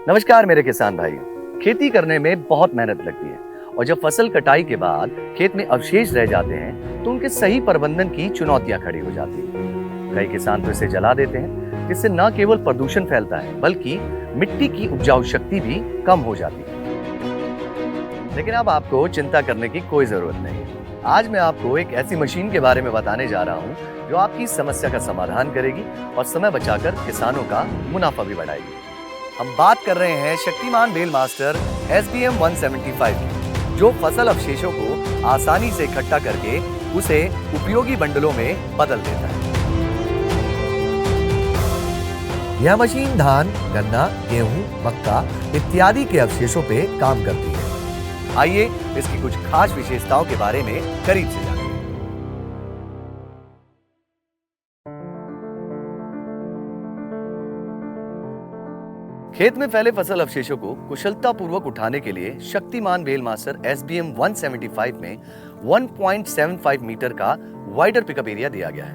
नमस्कार मेरे किसान भाइयों। खेती करने में बहुत मेहनत लगती है और जब फसल कटाई के बाद खेत में अवशेष रह जाते हैं तो उनके सही प्रबंधन की चुनौतियां खड़ी हो जाती हैं। कई किसान तो इसे जला देते हैं, जिससे न केवल प्रदूषण फैलता है बल्कि मिट्टी की उपजाऊ शक्ति भी कम हो जाती है। लेकिन अब आपको चिंता करने की कोई जरूरत नहीं है। आज मैं आपको एक ऐसी मशीन के बारे में बताने जा रहा हूँ जो आपकी समस्या का समाधान करेगी और समय बचाकर किसानों का मुनाफा भी बढ़ाएगी। हम बात कर रहे हैं शक्तिमान बेल मास्टर SBM 175 की, जो फसल अवशेषों को आसानी से इकट्ठा करके उसे उपयोगी बंडलों में बदल देता है। यह मशीन धान, गन्ना, गेहूं, मक्का इत्यादि के अवशेषों पे काम करती है। आइए इसकी कुछ खास विशेषताओं के बारे में करीब से जानें। खेत में फैले फसल अवशेषों को कुशलतापूर्वक उठाने के लिए शक्तिमान बेल मास्टर SBM 175 में 1.75 मीटर का वाइडर पिकअप एरिया दिया गया है।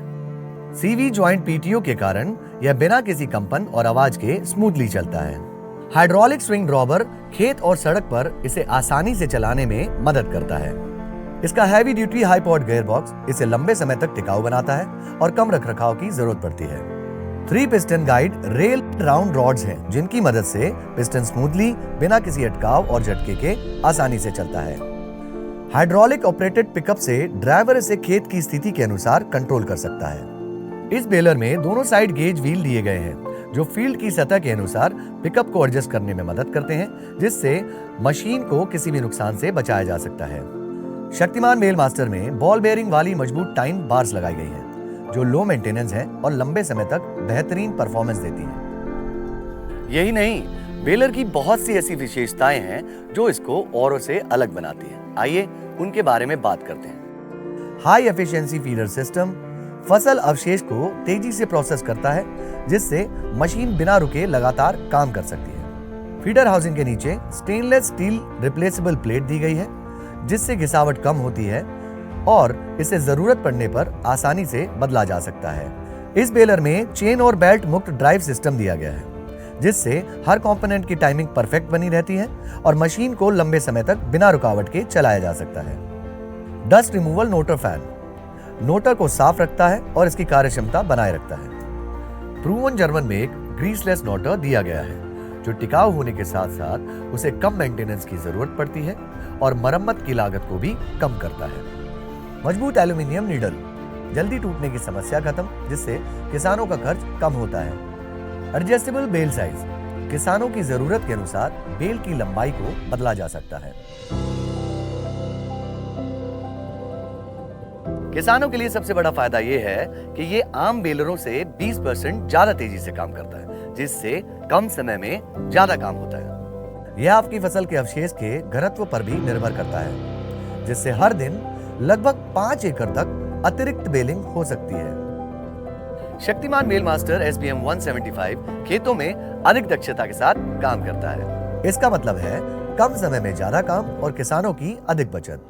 CV जॉइंट PTO के कारण यह बिना किसी कंपन और आवाज के स्मूथली चलता है। हाइड्रोलिक स्विंग ड्रॉबर खेत और सड़क पर इसे आसानी से चलाने में मदद करता है। इसका heavy duty high powered gear box इसे लंबे समय तक टिकाऊ बनाता है और कम रखरखाव की जरूरत पड़ती है। 3 piston guide rail round rods हैं, जिनकी मदद से पिस्टन स्मूथली बिना किसी अटकाव और झटके के आसानी से चलता है। हाइड्रोलिक ऑपरेटेड पिकअप से ड्राइवर इसे खेत की स्थिति के अनुसार कंट्रोल कर सकता है। इस बेलर में दोनों साइड गेज व्हील दिए गए हैं, जो फील्ड की सतह के अनुसार पिकअप को एडजस्ट करने में मदद करते हैं, जिससे मशीन को किसी भी नुकसान से बचाया जा सकता है। शक्तिमान बेल मास्टर में बॉल बेयरिंग वाली मजबूत टाइम बार्स लगाई गई हैं, जो लो मेंटेनेंस है और लंबे समय तक बेहतरीन परफॉर्मेंस देती है। यही नहीं, बेलर की बहुत सी ऐसी विशेषताएं हैं जो इसको औरों से अलग बनाती हैं। आइए उनके बारे में बात करते हैं। हाई एफिशिएंसी फीडर सिस्टम फसल अवशेष को तेजी से प्रोसेस करता है, जिससे मशीन बिना रुके लगातार काम कर सकती है। फीडर हाउसिंग के नीचे स्टेनलेस स्टील रिप्लेसेबल प्लेट दी गई है, जिससे घिसावट कम होती है और इसे जरूरत पड़ने पर आसानी से बदला जा सकता है। इस बेलर में चेन और बेल्ट मुक्त ड्राइव सिस्टम दिया गया है, जिससे हर कंपोनेंट की टाइमिंग परफेक्ट बनी रहती है और मशीन को लंबे समय तक बिना रुकावट के चलाया जा सकता है। डस्ट रिमूवल नोटर फैन नोटर को साफ रखता है और इसकी कार्यक्षमता बनाए रखता है। प्रूवन जर्मन मेक ग्रीसलेस नोटर दिया गया है, जो टिकाऊ होने के साथ साथ उसे कम मेंटेनेंस की जरूरत पड़ती है और मरम्मत की लागत को भी कम करता है। मजबूत एल्यूमिनियम नीडल जल्दी टूटने की समस्या खत्म, जिससे किसानों का खर्च कम होता है। एडजस्टेबल बेल साइज किसानों की जरूरत के अनुसार बेल की लंबाई को बदला जा सकता है। किसानों के लिए सबसे बड़ा फायदा यह है कि ये आम बेलरों से 20% ज्यादा तेजी से काम करता है, जिससे कम समय में ज्यादा काम होता है। यह आपकी फसल के अवशेष के घनत्व पर भी निर्भर करता है, जिससे हर दिन लगभग 5 एकड़ तक अतिरिक्त बेलिंग हो सकती है। शक्तिमान बेल मास्टर SBM 175 खेतों में अधिक दक्षता के साथ काम करता है। इसका मतलब है कम समय में ज्यादा काम और किसानों की अधिक बचत।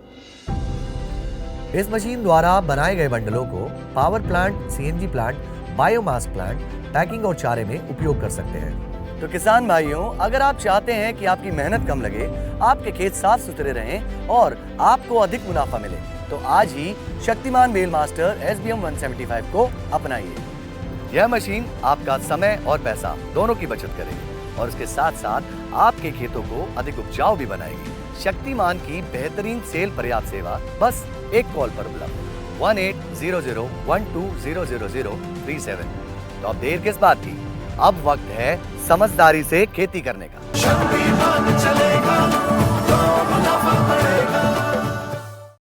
इस मशीन द्वारा बनाए गए बंडलों को power plant, CNG plant, biomass plant, packing और चारे में उपयोग कर सकते हैं। तो किसान भाइयों, अगर आप चाहते हैं कि आपकी मेहनत कम लगे, आपके खेत साफ सुथरे रहें और आपको अधिक मुनाफा मिले, तो आज ही शक्तिमान बेल मास्टर SBM 175 को अपनाइए। यह मशीन आपका समय और पैसा दोनों की बचत करेगी और इसके साथ साथ आपके खेतों को अधिक उपजाऊ भी बनाएगी। शक्तिमान की बेहतरीन सेल पर्याप्त सेवा बस एक कॉल पर उपलब्ध 180012000037। तो अब देर किस बात की, अब वक्त है समझदारी से खेती करने का। शक्तिमान चलेगा।